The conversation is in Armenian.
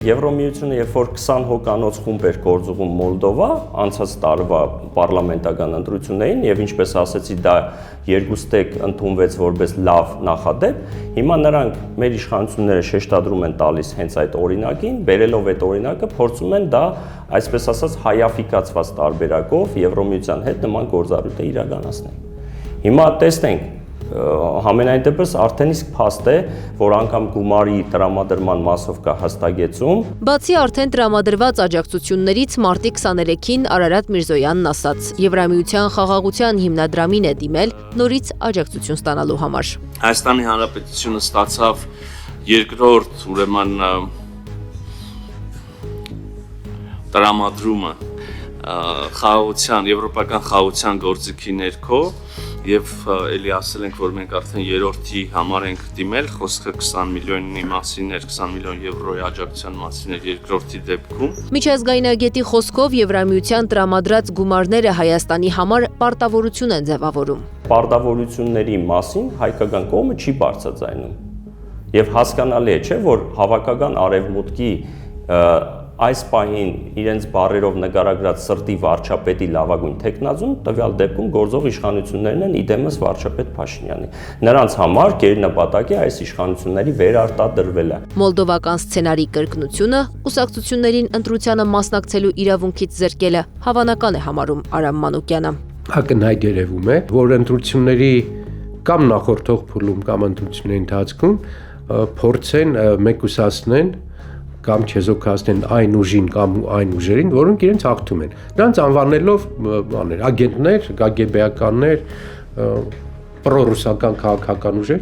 Եվրոմիությունը, երբ որ 20 հոկանոց խումբ էր գործողում Մոլդովա, անցած տարվա պարլամենտական ընտրություններին, եւ ինչպես ասեցի, դա երկուստեք ընդունվեց որպես լավ նախադեպ, հիմա նրանք մեր իշխանությունները շեշտադրում են տալիս հենց այդ օրինակին, բերելով այդ օրինակը, փորձում են դա, այսպես ասած, հայաֆիկացված տարբերակով Եվրոմիության հետ նման գործառույթ իրականացնել։ Հիմա տեսնենք, համենայն դեպս արդեն իսկ փաստ է, որ անգամ գումարի տրամադրման մասով կա հաստատեցում։ Բացի արդեն տրամադրված աջակցություններից մարտի 23-ին Արարատ Միրզոյանն ասաց. Եվրամիության խաղաղության հիմնադրամին է դիմել նորից աջակցություն ստանալու համար։ Հայաստանի Հանրապետությունը ստացավ երկրորդ ուրեմն տրամադրումը խաղաղության, եվրոպական խաղաղության գործիքի ներքո եւ էլի ասել ենք, որ մենք արդեն երրորդի համար ենք դիմել, խոսքը 20 միլիոնի մասին էր, 20 միլիոն եվրոյի աջակցության մասին էր երկրորդի դեպքում։ Միջազգայնագետի խոսքով Եվրամիության տրամադրած գումարները Հայաստանի համար պարտավորություն են ձևավորում։ Պարտավորությունների մասին հայկական կողմը չի բարձրաձայնում։ Եվ հասկանալի է, չէ, որ հավաքական արևմուտքի այս պահին իրենց բառերով նկարագրած սրտի վարչապետի լավագույն թեկնածուն տվյալ դեպքում գործող իշխանություններն են իդեմս վարչապետ Փաշինյանի։ Նրանց համար գերնպատակ է այս իշխանությունների վերարտադրվելը։ Մոլդովական սցենարի կրկնությունը կուսակցություններին ընտրությանը մասնակցելու իրավունքից զրկելը հավանական է համարում Արամ Մանուկյանը։ Ակնհայտ երևում է, որ ընտրությունների կամ նախորդող փուլում կամ ընտրությունների ընթացքում փորձեն մեկուսացնեն կամ չեզոքացնեն այն ուժին կամ այն ուժերին, որոնք իրենց հաղթում են։ Նրանց անվանելով ագենտներ, կգբ-ականներ, պրոռուսական քաղաքական ուժեր,